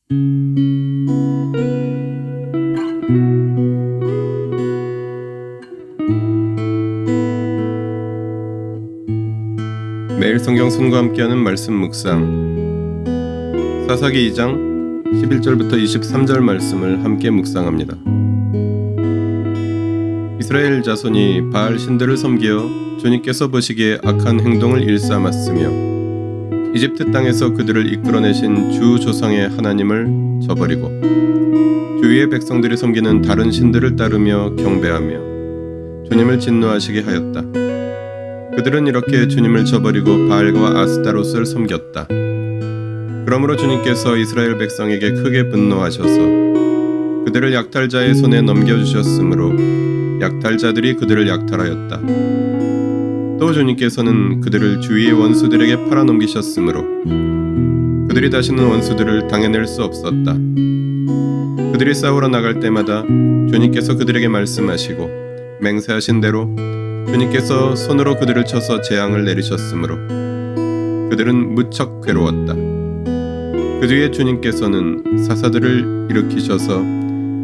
매일 성경 손과 함께하는 말씀 묵상, 사사기 2장 11절부터 23절 말씀을 함께 묵상합니다. 이스라엘 자손이 바알 신들을 섬기어 주님께서 보시기에 악한 행동을 일삼았으며 이집트 땅에서 그들을 이끌어내신 주 조상의 하나님을 저버리고 주위의 백성들이 섬기는 다른 신들을 따르며 경배하며 주님을 진노하시게 하였다. 그들은 이렇게 주님을 저버리고 바알과 아스타롯을 섬겼다. 그러므로 주님께서 이스라엘 백성에게 크게 분노하셔서 그들을 약탈자의 손에 넘겨주셨으므로 약탈자들이 그들을 약탈하였다. 또 주님께서는 그들을 주위의 원수들에게 팔아넘기셨으므로 그들이 다시는 원수들을 당해낼 수 없었다. 그들이 싸우러 나갈 때마다 주님께서 그들에게 말씀하시고 맹세하신 대로 주님께서 손으로 그들을 쳐서 재앙을 내리셨으므로 그들은 무척 괴로웠다. 그 뒤에 주님께서는 사사들을 일으키셔서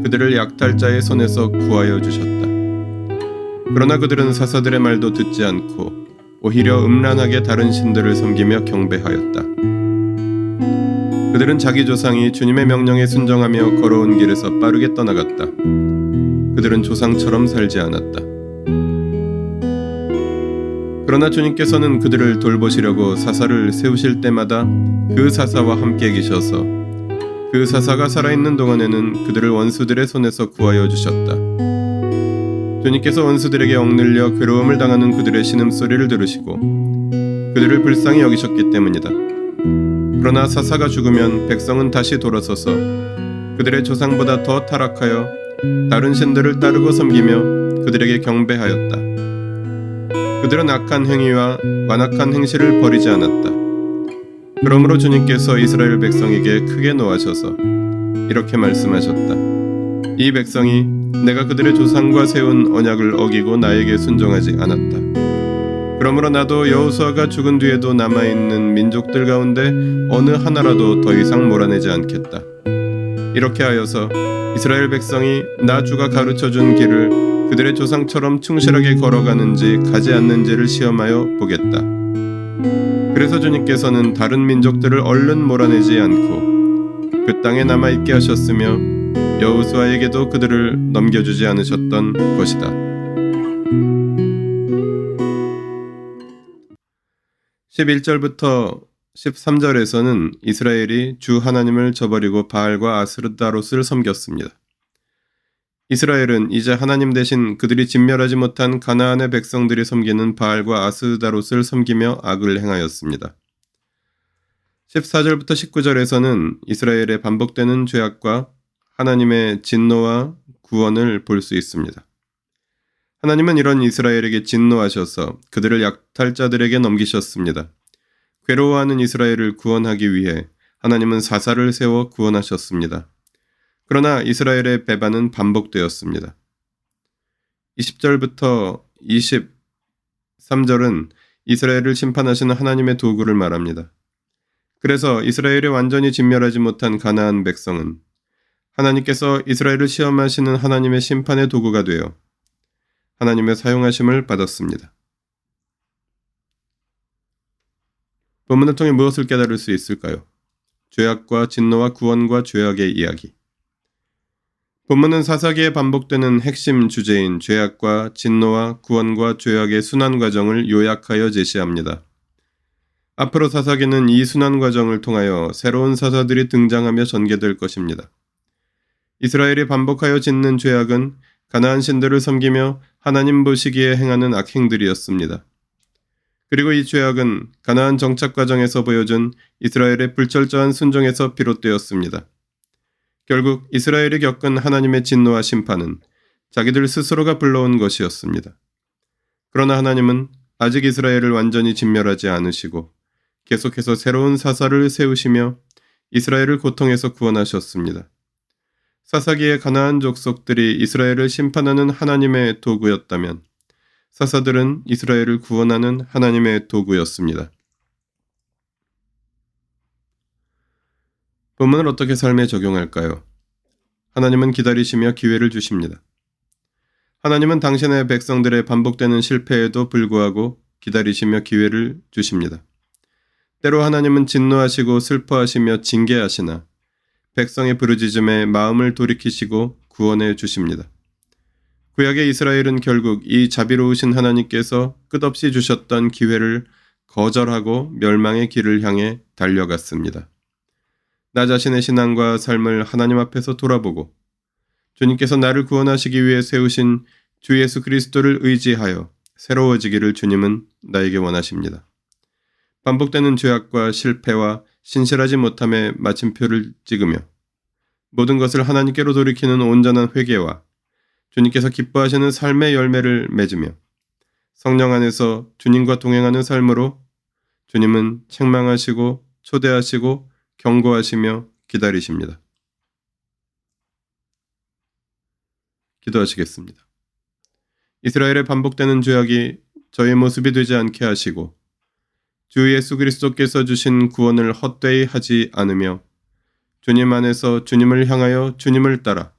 그들을 약탈자의 손에서 구하여 주셨다. 그러나 그들은 사사들의 말도 듣지 않고 오히려 음란하게 다른 신들을 섬기며 경배하였다. 그들은 자기 조상이 주님의 명령에 순종하며 걸어온 길에서 빠르게 떠나갔다. 그들은 조상처럼 살지 않았다. 그러나 주님께서는 그들을 돌보시려고 사사를 세우실 때마다 그 사사와 함께 계셔서 그 사사가 살아있는 동안에는 그들을 원수들의 손에서 구하여 주셨다. 주님께서 원수들에게 억눌려 괴로움을 당하는 그들의 신음소리를 들으시고 그들을 불쌍히 여기셨기 때문이다. 그러나 사사가 죽으면 백성은 다시 돌아서서 그들의 조상보다 더 타락하여 다른 신들을 따르고 섬기며 그들에게 경배하였다. 그들은 악한 행위와 완악한 행실을 버리지 않았다. 그러므로 주님께서 이스라엘 백성에게 크게 노하셔서 이렇게 말씀하셨다. 이 백성이 내가 그들의 조상과 세운 언약을 어기고 나에게 순종하지 않았다. 그러므로 나도 여호수아가 죽은 뒤에도 남아있는 민족들 가운데 어느 하나라도 더 이상 몰아내지 않겠다. 이렇게 하여서 이스라엘 백성이 나 주가 가르쳐준 길을 그들의 조상처럼 충실하게 걸어가는지 가지 않는지를 시험하여 보겠다. 그래서 주님께서는 다른 민족들을 얼른 몰아내지 않고 그 땅에 남아있게 하셨으며 여호수아에게도 그들을 넘겨주지 않으셨던 것이다. 11절부터 13절에서는 이스라엘이 주 하나님을 저버리고 바알과 아스타롯을 섬겼습니다. 이스라엘은 이제 하나님 대신 그들이 진멸하지 못한 가나안의 백성들이 섬기는 바알과 아스타롯을 섬기며 악을 행하였습니다. 14절부터 19절에서는 이스라엘의 반복되는 죄악과 하나님의 진노와 구원을 볼 수 있습니다. 하나님은 이런 이스라엘에게 진노하셔서 그들을 약탈자들에게 넘기셨습니다. 괴로워하는 이스라엘을 구원하기 위해 하나님은 사사를 세워 구원하셨습니다. 그러나 이스라엘의 배반은 반복되었습니다. 20절부터 23절은 이스라엘을 심판하시는 하나님의 도구를 말합니다. 그래서 이스라엘이 완전히 진멸하지 못한 가나안 백성은 하나님께서 이스라엘을 시험하시는 하나님의 심판의 도구가 되어 하나님의 사용하심을 받았습니다. 본문을 통해 무엇을 깨달을 수 있을까요? 죄악과 진노와 구원과 죄악의 이야기. 본문은 사사기에 반복되는 핵심 주제인 죄악과 진노와 구원과 죄악의 순환 과정을 요약하여 제시합니다. 앞으로 사사기는 이 순환 과정을 통하여 새로운 사사들이 등장하며 전개될 것입니다. 이스라엘이 반복하여 짓는 죄악은 가나안 신들을 섬기며 하나님 보시기에 행하는 악행들이었습니다. 그리고 이 죄악은 가나안 정착 과정에서 보여준 이스라엘의 불철저한 순종에서 비롯되었습니다. 결국 이스라엘이 겪은 하나님의 진노와 심판은 자기들 스스로가 불러온 것이었습니다. 그러나 하나님은 아직 이스라엘을 완전히 진멸하지 않으시고 계속해서 새로운 사사를 세우시며 이스라엘을 고통에서 구원하셨습니다. 사사기의 가나안 족속들이 이스라엘을 심판하는 하나님의 도구였다면 사사들은 이스라엘을 구원하는 하나님의 도구였습니다. 본문을 어떻게 삶에 적용할까요? 하나님은 기다리시며 기회를 주십니다. 하나님은 당신의 백성들의 반복되는 실패에도 불구하고 기다리시며 기회를 주십니다. 때로 하나님은 진노하시고 슬퍼하시며 징계하시나 백성의 부르짖음에 마음을 돌이키시고 구원해 주십니다. 구약의 이스라엘은 결국 이 자비로우신 하나님께서 끝없이 주셨던 기회를 거절하고 멸망의 길을 향해 달려갔습니다. 나 자신의 신앙과 삶을 하나님 앞에서 돌아보고 주님께서 나를 구원하시기 위해 세우신 주 예수 그리스도를 의지하여 새로워지기를 주님은 나에게 원하십니다. 반복되는 죄악과 실패와 신실하지 못함의 마침표를 찍으며 모든 것을 하나님께로 돌이키는 온전한 회개와 주님께서 기뻐하시는 삶의 열매를 맺으며 성령 안에서 주님과 동행하는 삶으로 주님은 책망하시고 초대하시고 경고하시며 기다리십니다. 기도하시겠습니다. 이스라엘의 반복되는 죄악이 저의 모습이 되지 않게 하시고 주 예수 그리스도께서 주신 구원을 헛되이 하지 않으며 주님 안에서 주님을 향하여 주님을 따라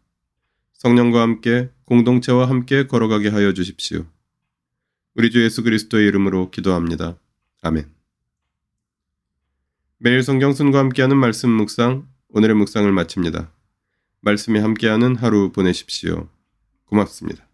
성령과 함께 공동체와 함께 걸어가게 하여 주십시오. 우리 주 예수 그리스도의 이름으로 기도합니다. 아멘. 매일 성경순과 함께하는 말씀 묵상, 오늘의 묵상을 마칩니다. 말씀이 함께하는 하루 보내십시오. 고맙습니다.